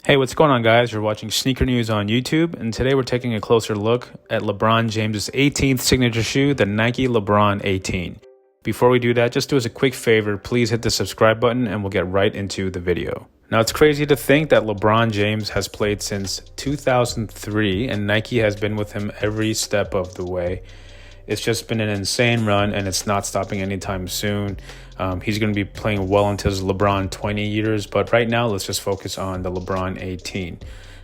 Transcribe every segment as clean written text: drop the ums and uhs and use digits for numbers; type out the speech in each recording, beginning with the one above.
Hey, what's going on, guys? You're watching Sneaker News on YouTube, and today we're taking a closer look at LeBron James's 18th signature shoe, the Nike LeBron 18. Before we do that, just do us a quick favor, please hit the subscribe button and we'll get right into the video. Now, it's crazy to think that LeBron James has played since 2003 and Nike has been with him every step of the way. It's just been an insane run, and it's not stopping anytime soon. He's going to be playing well into his LeBron 20 years, but right now, let's just focus on the LeBron 18.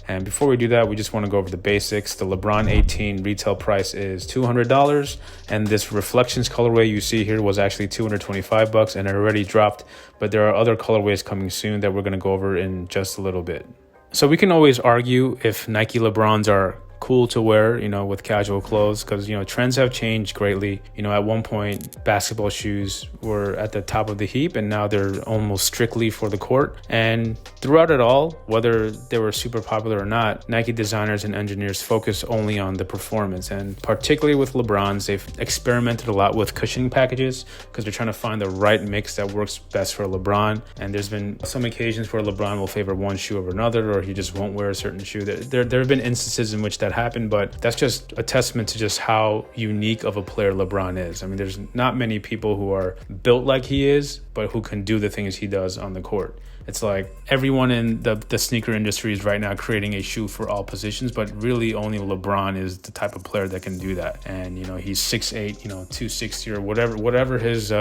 And before we do that, we just want to go over the basics. The LeBron 18 retail price is $200, and this Reflections colorway you see here was actually $225, and it already dropped, but there are other colorways coming soon that we're going to go over in just a little bit. So we can always argue if Nike LeBrons are cool to wear, with casual clothes, because, trends have changed greatly. At one point, basketball shoes were at the top of the heap, and now they're almost strictly for the court. And throughout it all, whether they were super popular or not, Nike designers and engineers focus only on the performance. And particularly with LeBrons, they've experimented a lot with cushioning packages because they're trying to find the right mix that works best for LeBron. And there's been some occasions where LeBron will favor one shoe over another, or he just won't wear a certain shoe. There have been instances in which that happened, but that's just a testament to just how unique of a player LeBron is. I mean, there's not many people who are built like he is, but who can do the things he does on the court. It's like everyone in the sneaker industry is right now creating a shoe for all positions, but really only LeBron is the type of player that can do that. And, he's 6'8", 260 or whatever his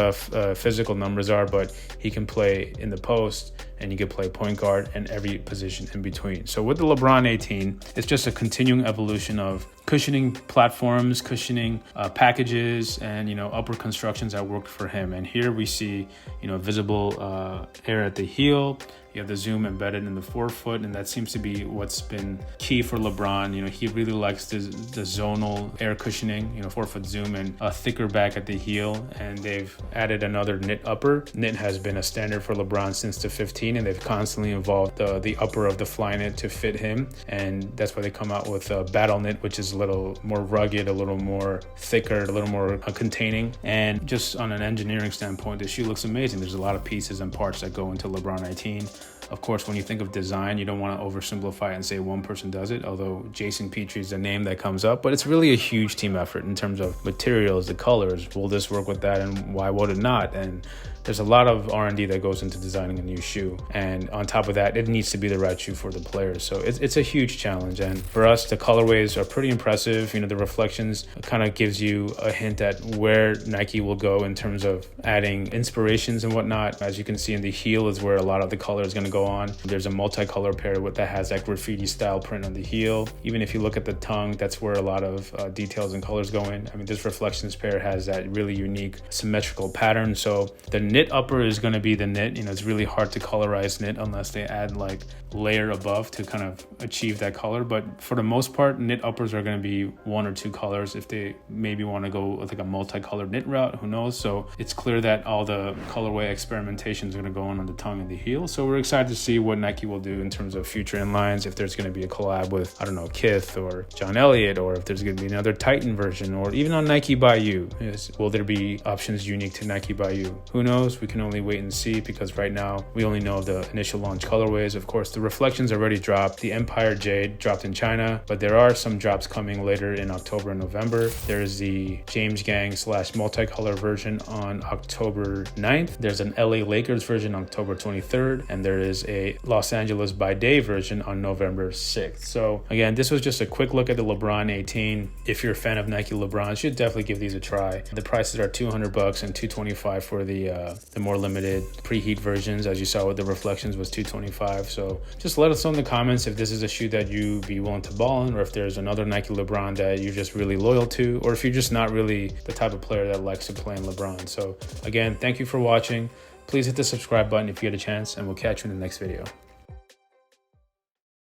physical numbers are, but he can play in the post and he can play point guard and every position in between. So with the LeBron 18, it's just a continuing evolution of cushioning platforms, cushioning packages, and upper constructions that worked for him. And here we see visible air at the heel. You have the zoom embedded in the forefoot, and that seems to be what's been key for LeBron. He really likes the zonal air cushioning, forefoot zoom, and a thicker back at the heel. And they've added another knit upper. Knit has been a standard for LeBron since the 15, and they've constantly evolved the upper of the fly knit to fit him. And that's why they come out with a battle knit, which is a little more rugged, a little more thicker, a little more containing. And just on an engineering standpoint, the shoe looks amazing. There's a lot of pieces and parts that go into LeBron 18. Of course, when you think of design, you don't want to oversimplify it and say one person does it, although Jason Petrie is the name that comes up. But it's really a huge team effort in terms of materials, the colors. Will this work with that, and why would it not? And there's a lot of R&D that goes into designing a new shoe. And on top of that, it needs to be the right shoe for the players. So it's a huge challenge. And for us, the colorways are pretty impressive. The Reflections kind of gives you a hint at where Nike will go in terms of adding inspirations and whatnot. As you can see in the heel is where a lot of the color is going to go on. There's a multicolor pair that has that graffiti style print on the heel. Even if you look at the tongue, that's where a lot of details and colors go in. I mean, this Reflections pair has that really unique symmetrical pattern. So the knit upper is going to be the knit. It's really hard to colorize knit unless they add like layer above to kind of achieve that color. But for the most part, knit uppers are going to be one or two colors. If they maybe want to go with like a multicolored knit route, who knows? So it's clear that all the colorway experimentation is going to go on the tongue and the heel. So we're excited to see what Nike will do in terms of future inlines. If there's going to be a collab with, Kith or John Elliott, or if there's going to be another Titan version, or even on Nike by You. Will there be options unique to Nike by You? Who knows? We can only wait and see, because right now we only know the initial launch colorways. Of course, the Reflections already dropped. The Empire Jade dropped in China, but there are some drops coming later in October and November. There's the James Gang / multicolor version on October 9th. There's an LA Lakers version on October 23rd, and there is a Los Angeles by Day version on November 6th. So again, this was just a quick look at the LeBron 18. If you're a fan of Nike LeBron, you should definitely give these a try. The prices are $200 and $225 for the more limited preheat versions. As you saw with the Reflections was $225. So just let us know in the comments if this is a shoe that you'd be willing to ball in, or if there's another Nike LeBron that you're just really loyal to, or if you're just not really the type of player that likes to play in LeBron. So again, thank you for watching. Please hit the subscribe button if you get a chance, and we'll catch you in the next video.